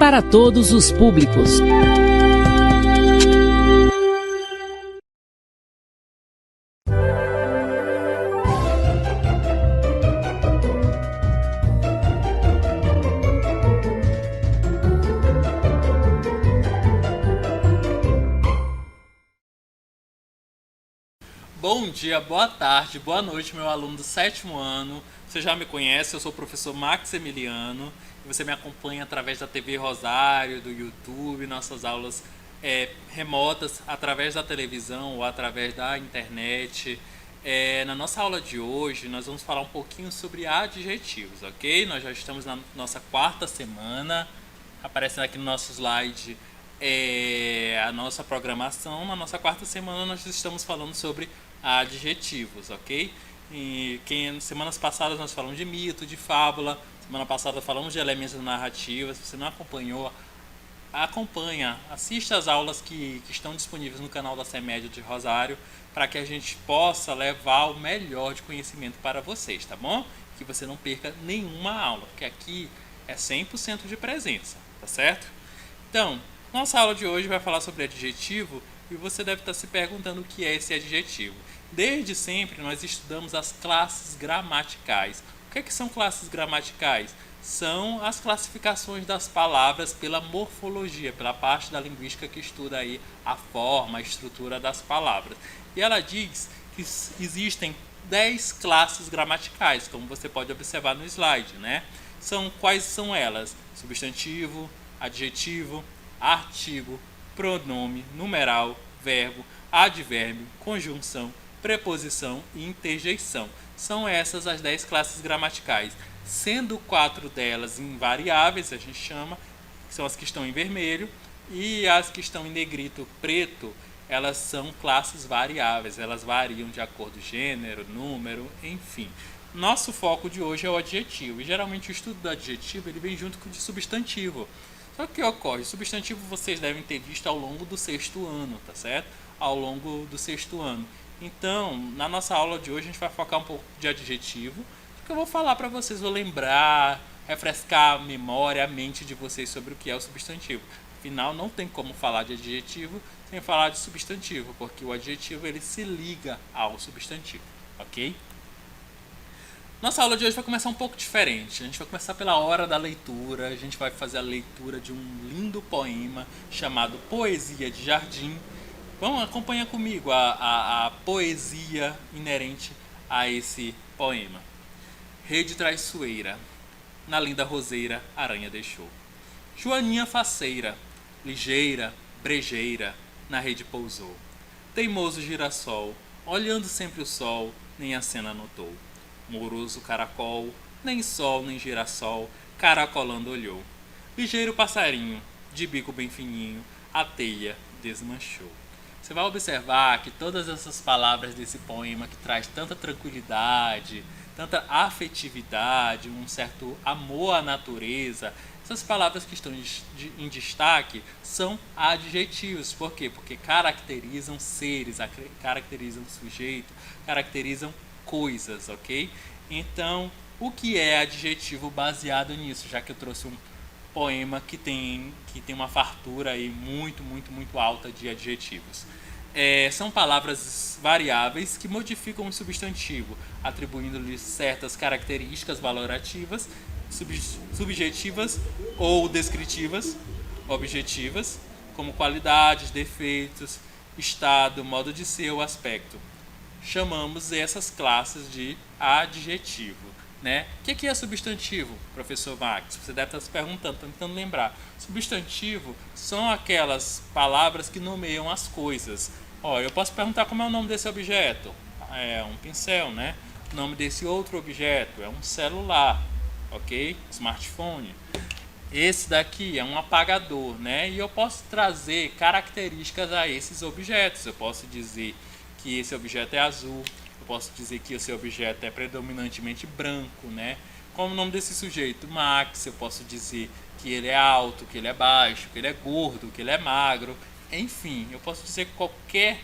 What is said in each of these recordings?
para todos os públicos. Bom dia, boa tarde, boa noite, meu aluno do 7º ano. Você já me conhece, eu sou o professor Max Emiliano. E você me acompanha através da TV Rosário, do YouTube, nossas aulas remotas, através da televisão ou através da internet. Na nossa aula de hoje, nós vamos falar um pouquinho sobre adjetivos, ok? Nós já estamos na nossa 4ª semana. Aparecendo aqui no nosso slide a nossa programação. Na nossa 4ª semana, nós estamos falando sobre adjetivos, ok? Semanas passadas nós falamos de mito, de fábula. Semana passada falamos de elementos narrativos. Se você não acompanhou, acompanha, assista as aulas que estão disponíveis no canal da CEMED de Rosário, para que a gente possa levar o melhor de conhecimento para vocês, tá bom? Que você não perca nenhuma aula, porque aqui é 100% de presença, tá certo? Então, nossa aula de hoje vai falar sobre adjetivo e você deve estar se perguntando o que é esse adjetivo. Desde sempre nós estudamos as classes gramaticais. O que são classes gramaticais? São as classificações das palavras pela morfologia, pela parte da linguística que estuda aí a forma, a estrutura das palavras. E ela diz que existem 10 classes gramaticais, como você pode observar no slide, né? Quais são elas? Substantivo, adjetivo, artigo, pronome, numeral, verbo, advérbio, conjunção, preposição e interjeição. São essas as 10 classes gramaticais, sendo 4 delas invariáveis, a gente chama, que são as que estão em vermelho, e as que estão em negrito preto, elas são classes variáveis, elas variam de acordo com gênero, número, enfim. Nosso foco de hoje é o adjetivo, e geralmente o estudo do adjetivo ele vem junto com o de substantivo. Só que o que ocorre? O substantivo vocês devem ter visto ao longo do 6º ano, tá certo? Ao longo do 6º ano. Então, na nossa aula de hoje a gente vai focar um pouco de adjetivo, porque eu vou falar para vocês, vou lembrar, refrescar a memória, a mente de vocês sobre o que é o substantivo. Afinal, não tem como falar de adjetivo sem falar de substantivo, porque o adjetivo ele se liga ao substantivo, ok? Nossa aula de hoje vai começar um pouco diferente. A gente vai começar pela hora da leitura. A gente vai fazer a leitura de um lindo poema chamado Poesia de Jardim. Vamos acompanhar comigo a poesia inerente a esse poema. Rede traiçoeira, na linda roseira, aranha deixou. Joaninha faceira, ligeira, brejeira, na rede pousou. Teimoso girassol, olhando sempre o sol, nem a cena notou. Moroso caracol, nem sol nem girassol, caracolando olhou. Ligeiro passarinho, de bico bem fininho, a teia desmanchou. Você vai observar que todas essas palavras desse poema que traz tanta tranquilidade, tanta afetividade, um certo amor à natureza, essas palavras que estão em destaque são adjetivos. Por quê? Porque caracterizam seres, caracterizam sujeito, caracterizam coisas, ok? Então, o que é adjetivo baseado nisso? Já que eu trouxe um poema que tem uma fartura aí muito alta de adjetivos. São palavras variáveis que modificam o substantivo, atribuindo-lhe certas características valorativas, subjetivas ou descritivas, objetivas, como qualidades, defeitos, estado, modo de ser ou aspecto. Chamamos essas classes de adjetivo, né? O que é substantivo, professor Max? Você deve estar se perguntando, estou tentando lembrar. Substantivo são aquelas palavras que nomeiam as coisas. Eu posso perguntar como é o nome desse objeto. É um pincel, né? O nome desse outro objeto é um celular, ok? Smartphone. Esse daqui é um apagador, né? E eu posso trazer características a esses objetos. Eu posso dizer que esse objeto é azul, eu posso dizer que esse objeto é predominantemente branco, né? Como o nome desse sujeito, Max, eu posso dizer que ele é alto, que ele é baixo, que ele é gordo, que ele é magro, enfim, eu posso dizer qualquer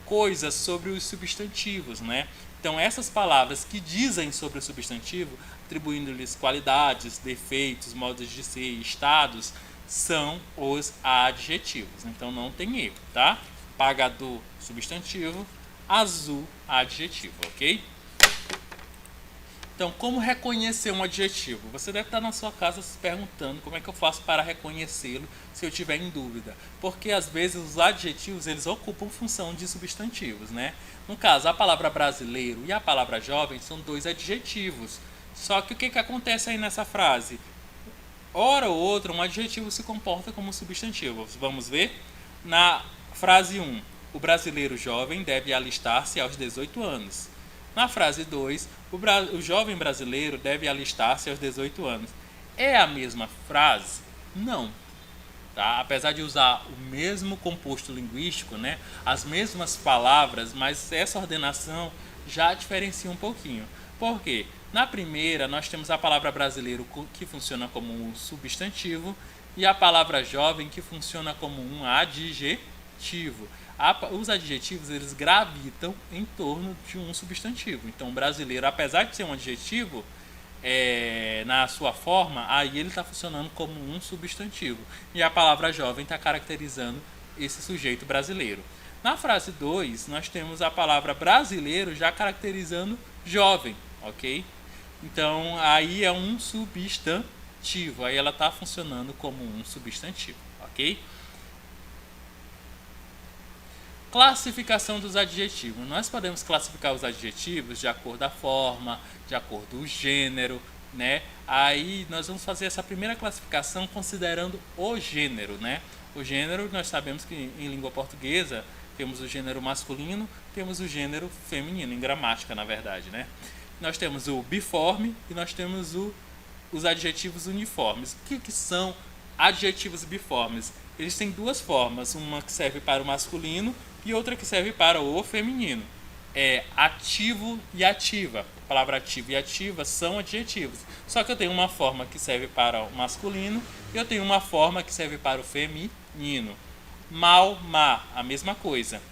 coisa sobre os substantivos, né? Então essas palavras que dizem sobre o substantivo, atribuindo-lhes qualidades, defeitos, modos de ser, estados, são os adjetivos. Então não tem erro, tá? Pagador, substantivo, azul, adjetivo, ok? Então, como reconhecer um adjetivo? Você deve estar na sua casa se perguntando como é que eu faço para reconhecê-lo se eu tiver em dúvida. Porque às vezes os adjetivos eles ocupam função de substantivos, né? No caso, a palavra brasileiro e a palavra jovem são dois adjetivos. Só que o que acontece aí nessa frase? Hora ou outra, um adjetivo se comporta como substantivo. Vamos ver? Na frase 1, o brasileiro jovem deve alistar-se aos 18 anos. Na frase 2, o jovem brasileiro deve alistar-se aos 18 anos. É a mesma frase? Não. Tá? Apesar de usar o mesmo composto linguístico, né? As mesmas palavras, mas essa ordenação já diferencia um pouquinho. Por quê? Na primeira, nós temos a palavra brasileiro que funciona como um substantivo e a palavra jovem que funciona como um adjetivo. Os adjetivos eles gravitam em torno de um substantivo. Então, brasileiro, apesar de ser um adjetivo, na sua forma, aí ele está funcionando como um substantivo. E a palavra jovem está caracterizando esse sujeito brasileiro. Na frase 2, nós temos a palavra brasileiro já caracterizando jovem, ok? Então, aí é um substantivo. Aí ela está funcionando como um substantivo, ok? Classificação dos adjetivos. Nós podemos classificar os adjetivos de acordo com a forma, de acordo com o gênero, né? Aí nós vamos fazer essa primeira classificação considerando o gênero, né? O gênero, nós sabemos que em língua portuguesa temos o gênero masculino, temos o gênero feminino, em gramática, na verdade, né? Nós temos o biforme e nós temos os adjetivos uniformes. O que são adjetivos biformes? Eles têm duas formas, uma que serve para o masculino e outra que serve para o feminino. É ativo e ativa. A palavra ativo e ativa são adjetivos. Só que eu tenho uma forma que serve para o masculino e eu tenho uma forma que serve para o feminino. Mal, má, a mesma coisa.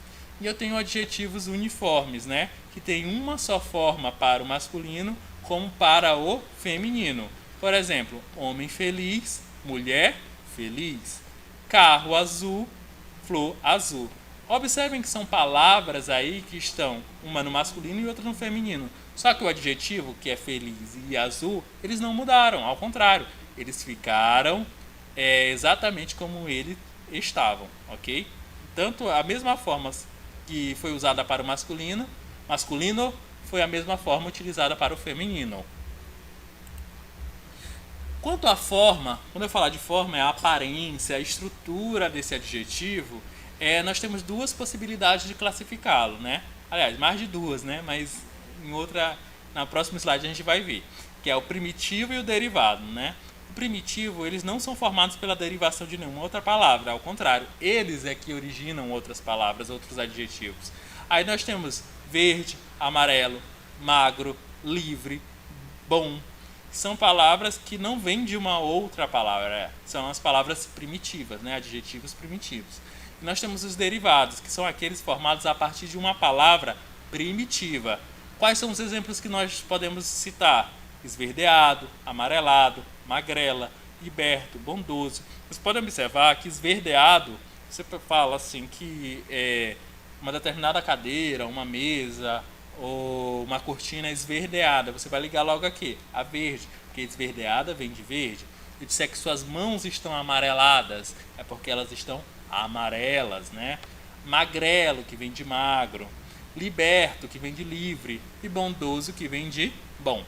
E eu tenho adjetivos uniformes, né? Que tem uma só forma para o masculino como para o feminino. Por exemplo, homem feliz, mulher feliz. Carro azul, flor azul. Observem que são palavras aí que estão uma no masculino e outra no feminino. Só que o adjetivo, que é feliz e azul, eles não mudaram, ao contrário. Eles ficaram exatamente como eles estavam, ok? Tanto a mesma forma que foi usada para o masculino foi a mesma forma utilizada para o feminino. Quanto à forma, quando eu falar de forma, é a aparência, a estrutura desse adjetivo, nós temos duas possibilidades de classificá-lo, né? Aliás, mais de duas, né? Mas na próxima slide a gente vai ver, que é o primitivo e o derivado, né? O primitivo, eles não são formados pela derivação de nenhuma outra palavra, ao contrário, eles é que originam outras palavras, outros adjetivos. Aí nós temos verde, amarelo, magro, livre, bom. São palavras que não vêm de uma outra palavra, são as palavras primitivas, né? Adjetivos primitivos. E nós temos os derivados, que são aqueles formados a partir de uma palavra primitiva. Quais são os exemplos que nós podemos citar? Esverdeado, amarelado, magrela, liberto, bondoso. Vocês podem observar que esverdeado, você fala assim que uma determinada cadeira, uma mesa ou uma cortina esverdeada, você vai ligar logo aqui, a verde, porque esverdeada vem de verde. Eu disser que suas mãos estão amareladas, é porque elas estão amarelas, né? Magrelo, que vem de magro, liberto, que vem de livre, e bondoso, que vem de bom.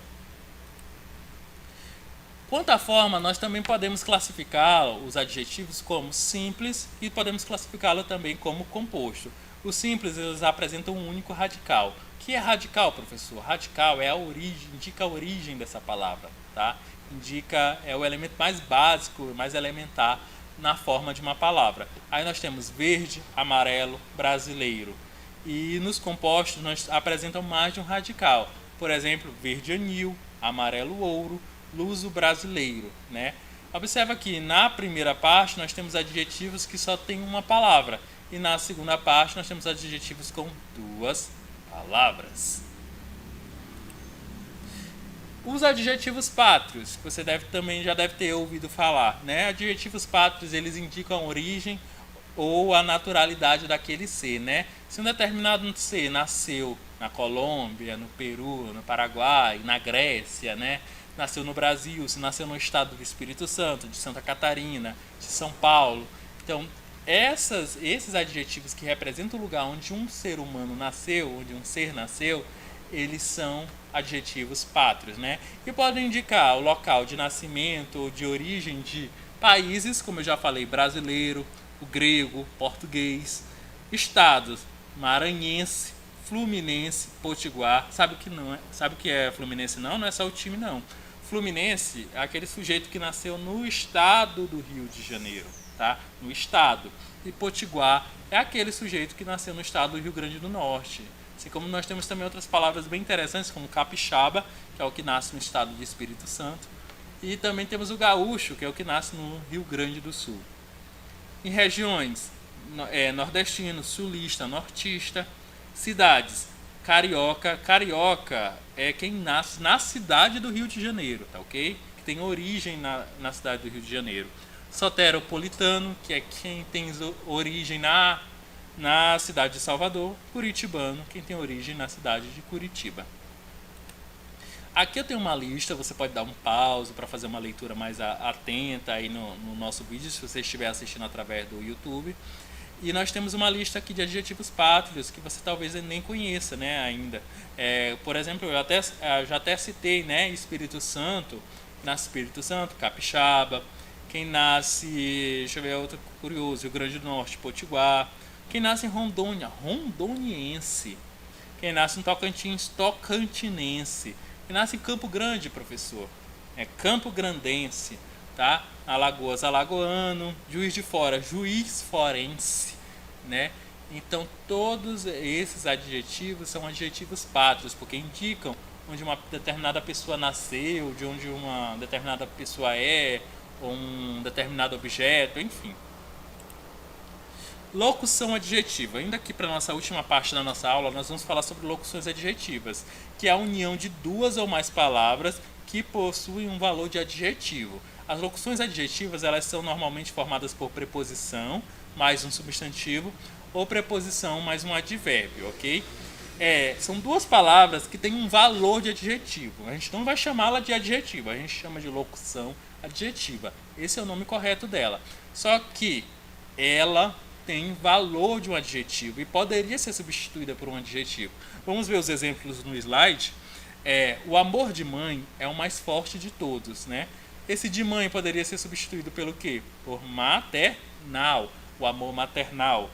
Quanto à forma, nós também podemos classificar os adjetivos como simples e podemos classificá-lo também como composto. Os simples, eles apresentam um único radical. O que é radical, professor? Radical é a origem, indica a origem dessa palavra, tá? É o elemento mais básico, mais elementar na forma de uma palavra. Aí nós temos verde, amarelo, brasileiro. E nos compostos nós apresentam mais de um radical. Por exemplo, verde anil, amarelo ouro, luso brasileiro, né? Observa que na primeira parte nós temos adjetivos que só tem uma palavra. E na segunda parte nós temos adjetivos com duas palavras. Os adjetivos pátrios, que você também já deve ter ouvido falar, né? Adjetivos pátrios, eles indicam a origem ou a naturalidade daquele ser, né? Se um determinado ser nasceu na Colômbia, no Peru, no Paraguai, na Grécia, né? Nasceu no Brasil, se nasceu no estado do Espírito Santo, de Santa Catarina, de São Paulo. Então, esses adjetivos que representam o lugar onde um ser humano nasceu, onde um ser nasceu, eles são adjetivos pátrios, né? E podem indicar o local de nascimento ou de origem de países, como eu já falei, brasileiro, o grego, português, estados, maranhense, fluminense, potiguar. Sabe o que não é? Sabe o que é fluminense? Não é só o time, não. Fluminense é aquele sujeito que nasceu no estado do Rio de Janeiro, tá? No estado. E potiguar é aquele sujeito que nasceu no estado do Rio Grande do Norte. Assim como nós temos também outras palavras bem interessantes, como capixaba, que é o que nasce no estado de Espírito Santo. E também temos o gaúcho, que é o que nasce no Rio Grande do Sul. Em regiões, nordestino, sulista, nortista. Cidades, carioca. Carioca é quem nasce na cidade do Rio de Janeiro, tá ok? Que tem origem na cidade do Rio de Janeiro. Soteropolitano, que é quem tem origem na cidade de Salvador. Curitibano, quem tem origem na cidade de Curitiba. Aqui eu tenho uma lista, você pode dar um pause para fazer uma leitura mais atenta aí no nosso vídeo, se você estiver assistindo através do YouTube. E nós temos uma lista aqui de adjetivos pátrios que você talvez nem conheça, né, ainda. Por exemplo, eu já até citei, né, Espírito Santo, nasce Espírito Santo, capixaba. Quem nasce, deixa eu ver outro curioso, Rio Grande do Norte, potiguar. Quem nasce em Rondônia, rondoniense. Quem nasce em Tocantins, tocantinense. Quem nasce em Campo Grande, professor, é Campo Grandense, tá? Alagoas, alagoano. Juiz de Fora, juiz forense, né? Então todos esses adjetivos são adjetivos pátrios, porque indicam onde uma determinada pessoa nasceu, de onde uma determinada pessoa é, ou um determinado objeto, enfim. Locução adjetiva. Ainda aqui para a nossa última parte da nossa aula, nós vamos falar sobre locuções adjetivas, que é a união de duas ou mais palavras que possuem um valor de adjetivo. As locuções adjetivas, elas são normalmente formadas por preposição mais um substantivo ou preposição mais um advérbio, ok? São duas palavras que têm um valor de adjetivo. A gente não vai chamá-la de adjetivo, a gente chama de locução adjetiva. Esse é o nome correto dela. Só que ela tem valor de um adjetivo e poderia ser substituída por um adjetivo. Vamos ver os exemplos no slide. O amor de mãe é o mais forte de todos, né? Esse de mãe poderia ser substituído pelo quê? Por maternal, o amor maternal.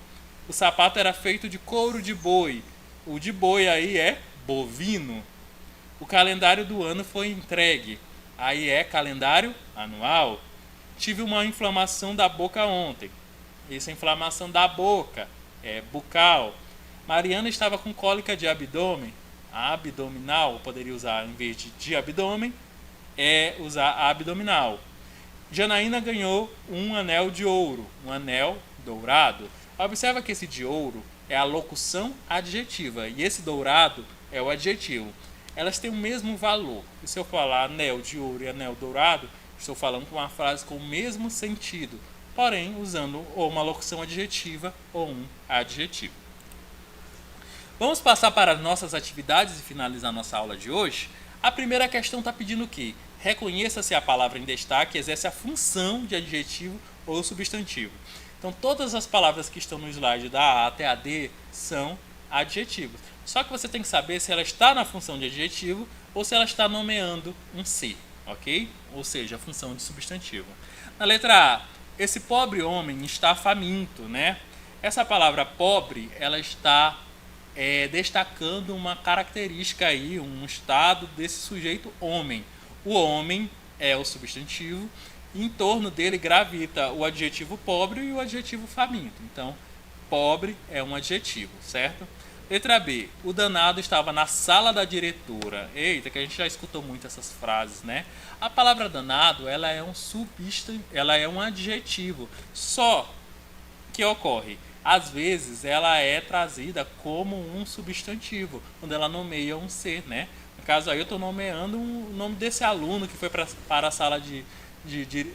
O sapato era feito de couro de boi. O de boi aí é bovino. O calendário do ano foi entregue. Aí é calendário anual. Tive uma inflamação da boca ontem. Essa inflamação da boca é bucal. Mariana estava com cólica de abdômen. A abdominal, poderia usar em vez de abdômen, usar abdominal. Janaína ganhou um anel de ouro, um anel dourado. Observa que esse de ouro é a locução adjetiva e esse dourado é o adjetivo. Elas têm o mesmo valor. E se eu falar anel de ouro e anel dourado, estou falando com uma frase com o mesmo sentido, porém usando ou uma locução adjetiva ou um adjetivo. Vamos passar para as nossas atividades e finalizar nossa aula de hoje. A primeira questão está pedindo o quê? Reconheça se a palavra em destaque exerce a função de adjetivo ou substantivo. Então, todas as palavras que estão no slide da A até a D são adjetivos. Só que você tem que saber se ela está na função de adjetivo ou se ela está nomeando um ser, ok? Ou seja, a função de substantivo. Na letra A, esse pobre homem está faminto, né? Essa palavra pobre, ela está destacando uma característica aí, um estado desse sujeito homem. O homem é o substantivo e em torno dele gravita o adjetivo pobre e o adjetivo faminto. Então, pobre é um adjetivo, certo? Letra B. O danado estava na sala da diretora. Eita, que a gente já escutou muito essas frases, né? A palavra danado, ela é um adjetivo. Só que ocorre, às vezes ela é trazida como um substantivo, quando ela nomeia um ser, né? No caso aí eu estou nomeando o nome desse aluno que foi para a sala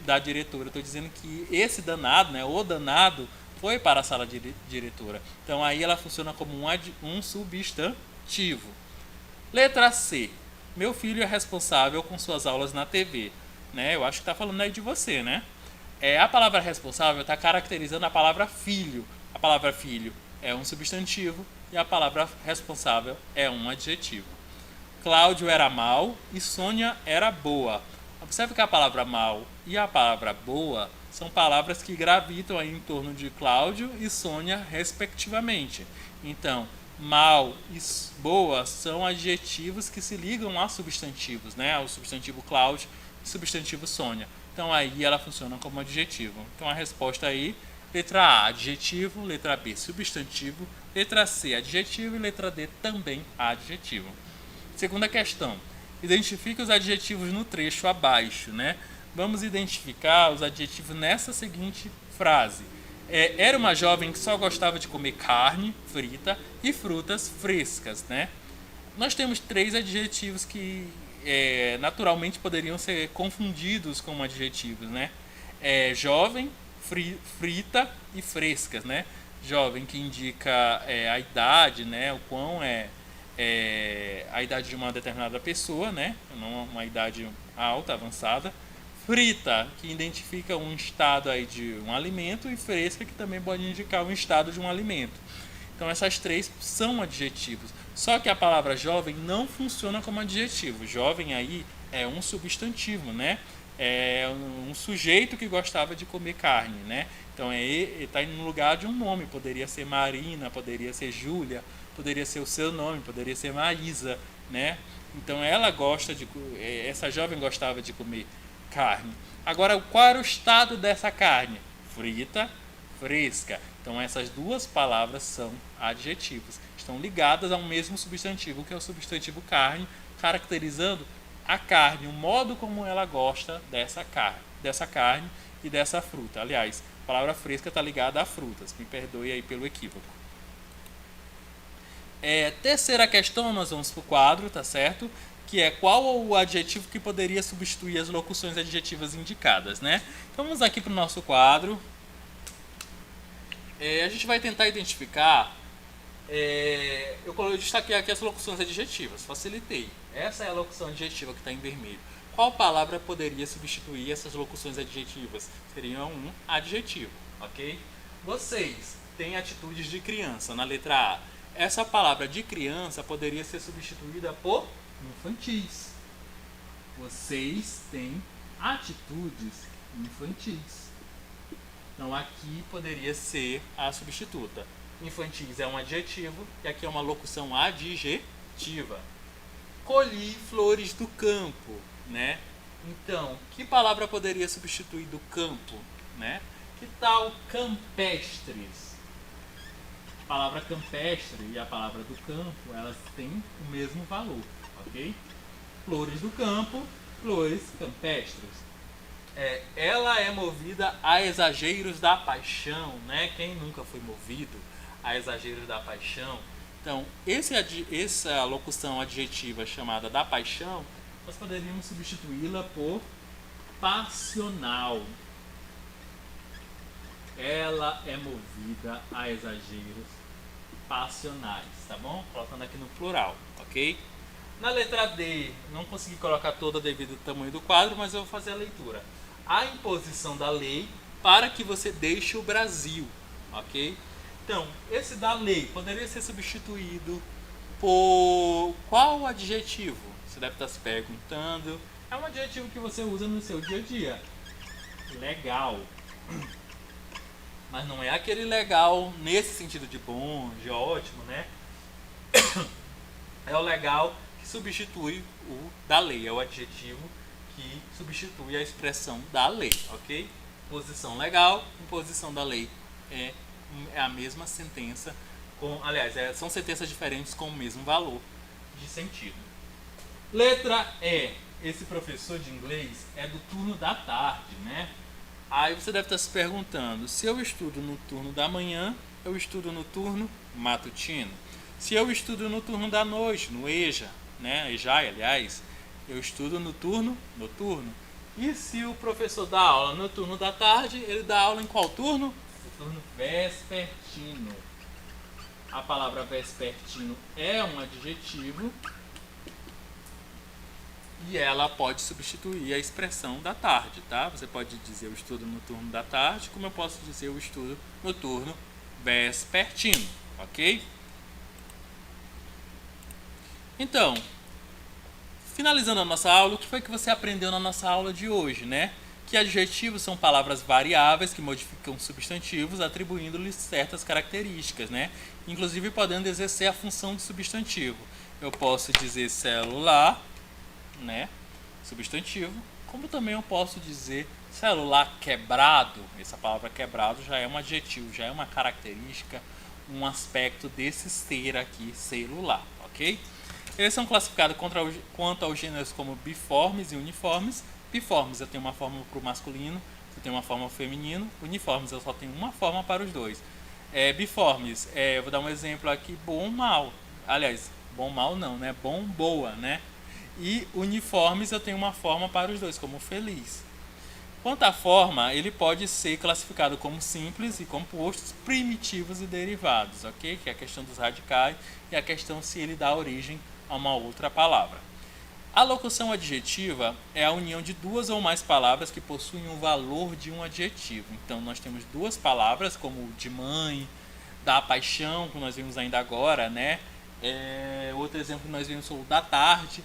da diretora. Eu estou dizendo que esse danado, né, o danado, foi para a sala diretora. Então aí ela funciona como um substantivo. Letra C. Meu filho é responsável com suas aulas na TV. Né? Eu acho que está falando aí de você, né? A palavra responsável está caracterizando a palavra filho. A palavra filho é um substantivo e a palavra responsável é um adjetivo. Cláudio era mau e Sônia era boa. Observe que a palavra mal e a palavra boa são palavras que gravitam aí em torno de Cláudio e Sônia, respectivamente. Então, mal e boa são adjetivos que se ligam a substantivos, né? Ao substantivo Cláudio e substantivo Sônia. Então, aí ela funciona como adjetivo. Então, a resposta aí, letra A, adjetivo, letra B, substantivo, letra C, adjetivo e letra D também adjetivo. Segunda questão. Identifique os adjetivos no trecho abaixo, né? Vamos identificar os adjetivos nessa seguinte frase. Era uma jovem que só gostava de comer carne frita e frutas frescas, né? Nós temos 3 adjetivos que naturalmente poderiam ser confundidos como adjetivos, né? Jovem, frita e frescas, né? Jovem que indica a idade, né? O quão a idade de uma determinada pessoa, né? Não uma idade alta, avançada. Frita, que identifica um estado aí de um alimento, e fresca, que também pode indicar um estado de um alimento. Então essas 3 são adjetivos. Só que a palavra jovem não funciona como adjetivo. Jovem aí é um substantivo, né? É um sujeito que gostava de comer carne, né? Então ele está no lugar de um nome. Poderia ser Marina, poderia ser Júlia, poderia ser o seu nome, poderia ser Maísa, né? Então essa jovem gostava de comer carne. Agora, qual era o estado dessa carne? Frita, fresca. Então essas 2 palavras são adjetivos. Estão ligadas ao mesmo substantivo, que é o substantivo carne, caracterizando a carne, o modo como ela gosta dessa carne e dessa fruta. Aliás, a palavra fresca está ligada a frutas. Me perdoe aí pelo equívoco. Terceira questão, nós vamos para o quadro, tá certo? Que é qual o adjetivo que poderia substituir as locuções adjetivas indicadas, né? Então vamos aqui para o nosso quadro. A gente vai tentar identificar. Eu destaquei aqui as locuções adjetivas, facilitei. Essa é a locução adjetiva que está em vermelho. Qual palavra poderia substituir essas locuções adjetivas? Seria um adjetivo, ok? Vocês têm atitudes de criança na letra A. Essa palavra de criança poderia ser substituída por infantis. Vocês têm atitudes infantis. Então aqui poderia ser a substituta. Infantis é um adjetivo e aqui é uma locução adjetiva. Colhi flores do campo, né? Então, que palavra poderia substituir do campo, né? Que tal campestres? A palavra campestre e a palavra do campo, elas têm o mesmo valor, ok? Flores do campo, flores campestres. Ela é movida a exageros da paixão, né? Quem nunca foi movido a exageros da paixão? Então, essa locução adjetiva chamada da paixão, nós poderíamos substituí-la por passional. Ela é movida a exageros passionais, tá bom? Colocando aqui no plural, ok? Na letra D, não consegui colocar toda devido ao tamanho do quadro, mas eu vou fazer a leitura. A imposição da lei para que você deixe o Brasil, ok? Então, esse da lei poderia ser substituído por qual adjetivo? Você deve estar se perguntando. É um adjetivo que você usa no seu dia a dia. Legal. Mas não é aquele legal nesse sentido de bom, de ótimo, né? É o legal que substitui o da lei. É o adjetivo que substitui a expressão da lei, ok? Posição legal, imposição da lei é a mesma sentença. Aliás, são sentenças diferentes com o mesmo valor de sentido. Letra E. Esse professor de inglês é do turno da tarde, né? Aí você deve estar se perguntando, se eu estudo no turno da manhã, eu estudo no turno matutino. Se eu estudo no turno da noite, no EJA, né? EJAI, aliás, eu estudo no turno noturno. E se o professor dá aula no turno da tarde, ele dá aula em qual turno? No turno vespertino. A palavra vespertino é um adjetivo e ela pode substituir a expressão da tarde, tá? Você pode dizer eu estudo no turno da tarde, como eu posso dizer eu estudo no turno vespertino, ok? Então, finalizando a nossa aula, o que foi que você aprendeu na nossa aula de hoje, né? Que adjetivos são palavras variáveis que modificam substantivos, atribuindo-lhes certas características, né? Inclusive podendo exercer a função de substantivo. Eu posso dizer celular, né? Substantivo, como também eu posso dizer celular quebrado. Essa palavra quebrado já é um adjetivo, já é uma característica, um aspecto desse ser aqui, celular, ok? Eles são classificados quanto aos gêneros como biformes e uniformes. Biformes eu tenho uma forma para o masculino, eu tenho uma forma para o feminino. Uniformes eu só tenho uma forma para os dois. Biformes, eu vou dar um exemplo aqui, bom, mal. Aliás, bom, mal não, né? Bom, boa, né? E uniformes eu tenho uma forma para os dois, como feliz. Quanto à forma, ele pode ser classificado como simples e compostos, primitivos e derivados, ok? Que é a questão dos radicais e a questão se ele dá origem a uma outra palavra. A locução adjetiva é a união de duas ou mais palavras que possuem o valor de um adjetivo. Então, nós temos duas palavras, como de mãe, da paixão, que nós vimos ainda agora, né? Outro exemplo que nós vimos foi o da tarde.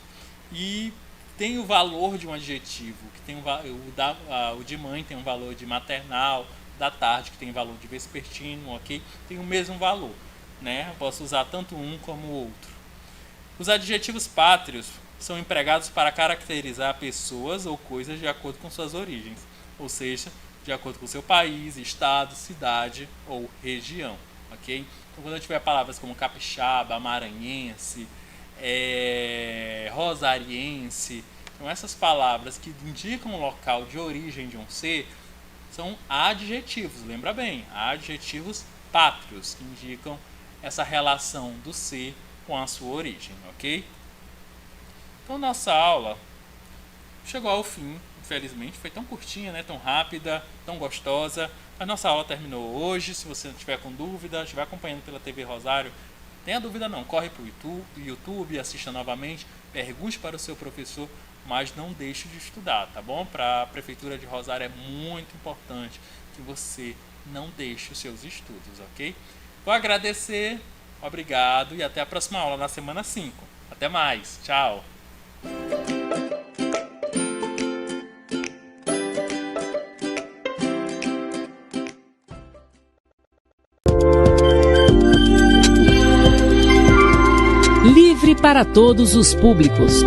E tem o valor de um adjetivo, que tem o de mãe tem um valor de maternal, da tarde, que tem valor de vespertino, ok? Tem o mesmo valor, né? Eu posso usar tanto um como o outro. Os adjetivos pátrios são empregados para caracterizar pessoas ou coisas de acordo com suas origens, ou seja, de acordo com seu país, estado, cidade ou região, ok? Então, quando eu tiver palavras como capixaba, maranhense, rosariense, então essas palavras que indicam o local de origem de um ser são adjetivos, lembra bem, adjetivos pátrios, que indicam essa relação do ser com a sua origem, ok? Então nossa aula chegou ao fim, infelizmente, foi tão curtinha, né? Tão rápida, tão gostosa. A nossa aula terminou hoje. Se você estiver com dúvida, estiver acompanhando pela TV Rosário, tenha dúvida não, corre para o YouTube, assista novamente, pergunte para o seu professor, mas não deixe de estudar, tá bom? Para a Prefeitura de Rosário é muito importante que você não deixe os seus estudos, ok? Vou agradecer, obrigado e até a próxima aula na semana 5. Até mais, tchau! Livre para todos os públicos.